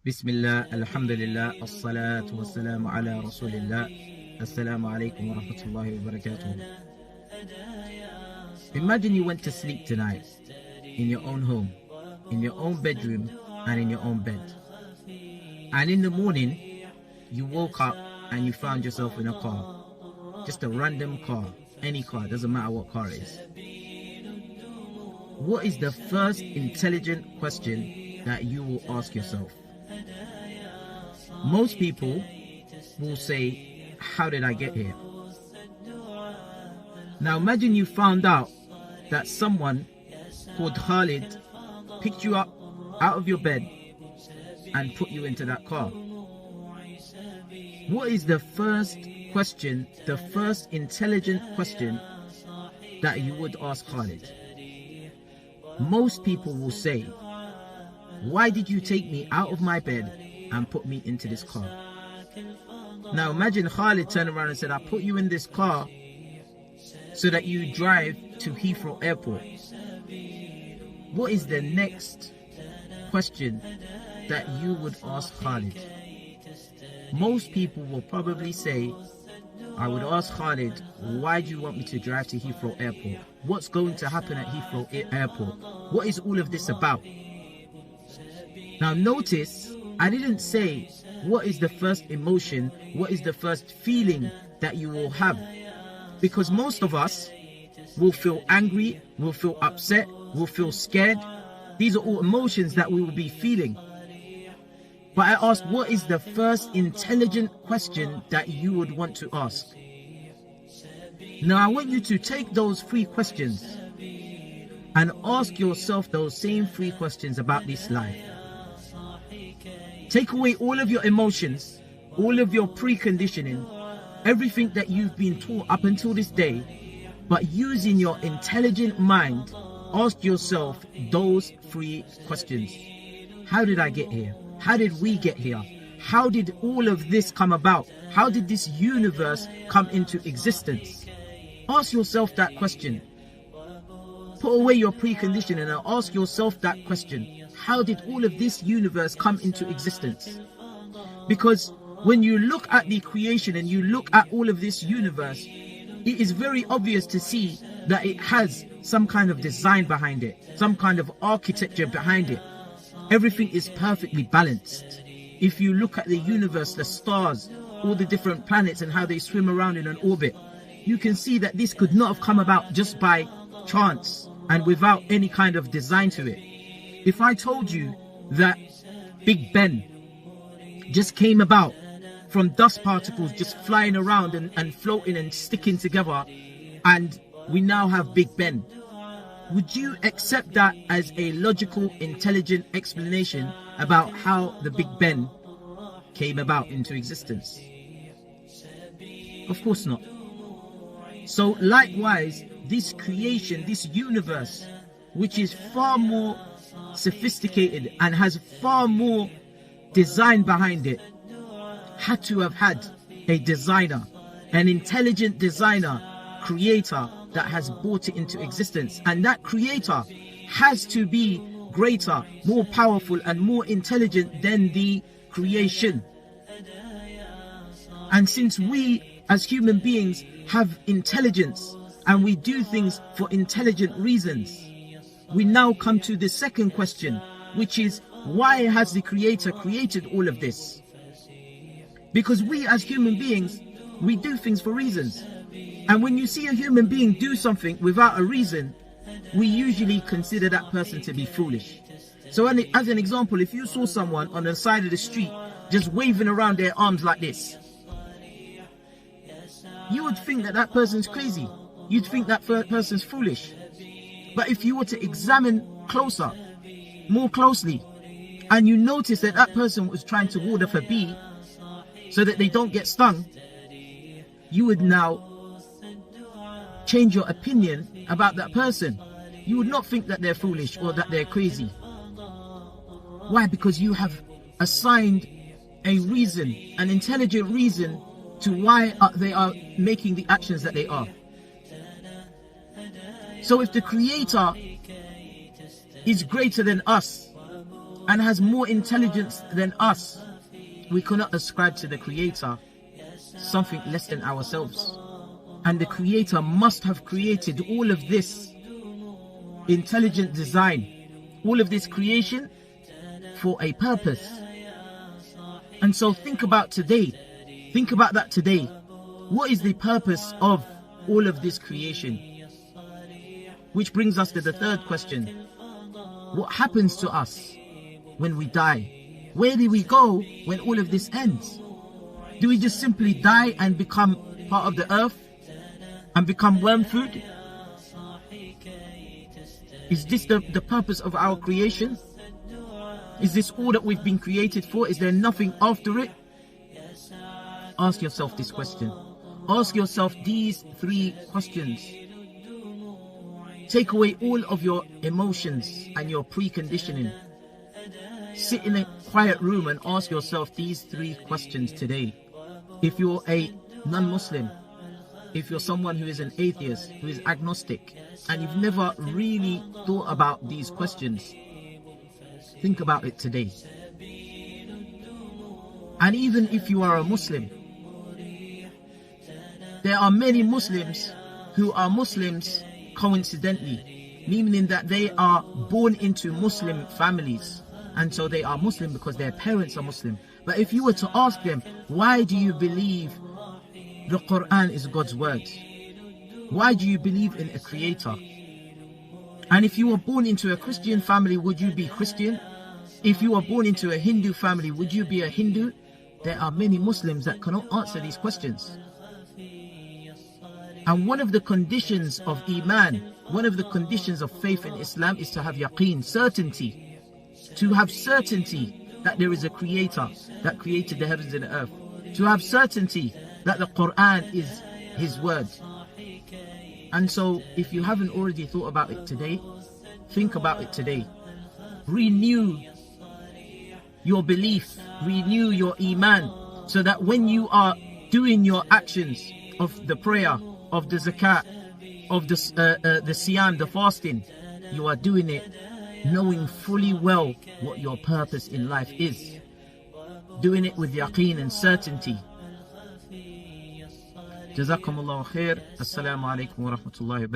Bismillah, alhamdulillah, as-salatu was-salamu ala rasulillah. Assalamu alaikum wa rahmatullahi wa barakatuh. Imagine you went to sleep tonight in your own home, in your own bedroom, and in your own bed. And in the morning, you woke up and you found yourself in a car. Just a random car, any car, doesn't matter what car it is. What is the first intelligent question that you will ask yourself? Most people will say, how did I get here? Now imagine you found out that someone called Khalid picked you up out of your bed and put you into that car. What is the first question, the first intelligent question that you would ask Khalid? Most people will say, why did you take me out of my bed and put me into this car? Now imagine Khalid turned around and said, I put you in this car so that you drive to Heathrow Airport. What is the next question that you would ask Khalid? Most people will probably say, I would ask Khalid, why do you want me to drive to Heathrow Airport? What's going to happen at Heathrow Airport? What is all of this about? Now notice, I didn't say what is the first emotion, what is the first feeling that you will have. Because most of us will feel angry, will feel upset, will feel scared. These are all emotions that we will be feeling. But I asked, what is the first intelligent question that you would want to ask? Now I want you to take those three questions and ask yourself those same three questions about this life. Take away all of your emotions, all of your preconditioning, everything that you've been taught up until this day, but using your intelligent mind, ask yourself those three questions. How did I get here? How did we get here? How did all of this come about? How did this universe come into existence? Ask yourself that question. Put away your preconditioning and ask yourself that question. How did all of this universe come into existence? Because when you look at the creation and you look at all of this universe, it is very obvious to see that it has some kind of design behind it, some kind of architecture behind it. Everything is perfectly balanced. If you look at the universe, the stars, all the different planets and how they swim around in an orbit, you can see that this could not have come about just by chance and without any kind of design to it. If I told you that Big Ben just came about from dust particles just flying around and floating and sticking together, and we now have Big Ben, would you accept that as a logical, intelligent explanation about how the Big Ben came about into existence? Of course not. So likewise, this creation, this universe, which is far more sophisticated and has far more design behind it, had to have had a designer, an intelligent designer, creator that has brought it into existence. And that creator has to be greater, more powerful and more intelligent than the creation. And since we as human beings have intelligence and we do things for intelligent reasons, we now come to the second question, which is, why has the creator created all of this? Because we as human beings, we do things for reasons. And when you see a human being do something without a reason, we usually consider that person to be foolish. So as an example, if you saw someone on the side of the street just waving around their arms like this, you would think that that person's crazy. You'd think that person's foolish. But if you were to examine closer, more closely, and you notice that that person was trying to ward off a bee so that they don't get stung, you would now change your opinion about that person. You would not think that they're foolish or that they're crazy. Why? Because you have assigned a reason, an intelligent reason to why they are making the actions that they are. So if the creator is greater than us, and has more intelligence than us, we cannot ascribe to the Creator something less than ourselves. And the Creator must have created all of this intelligent design, all of this creation, for a purpose. And so think about today. Think about that today. What is the purpose of all of this creation? Which brings us to the third question. What happens to us when we die? Where do we go when all of this ends? Do we just simply die and become part of the earth and become worm food? Is this the purpose of our creation? Is this all that we've been created for? Is there nothing after it? Ask yourself this question. Ask yourself these three questions. Take away all of your emotions and your preconditioning. Sit in a quiet room and ask yourself these three questions today. If you're a non-Muslim, if you're someone who is an atheist, who is agnostic, and you've never really thought about these questions, think about it today. And even if you are a Muslim, there are many Muslims who are Muslims coincidentally, meaning that they are born into Muslim families, and so they are Muslim because their parents are Muslim. But if you were to ask them, why do you believe the Quran is God's word? Why do you believe in a creator? And if you were born into a Christian family, would you be Christian? If you were born into a Hindu family, would you be a Hindu? There are many Muslims that cannot answer these questions. And one of the conditions of Iman, one of the conditions of faith in Islam is to have yaqeen, certainty. To have certainty that there is a creator that created the heavens and the earth. To have certainty that the Quran is his word. And so if you haven't already thought about it today, think about it today. Renew your belief, renew your Iman, so that when you are doing your actions of the prayer, of the zakat, of the siyam, the fasting, you are doing it knowing fully well what your purpose in life is. Doing it with yaqeen and certainty. Jazakumullahu khair. Assalamu alaikum wa rahmatullahi wa barakatuh.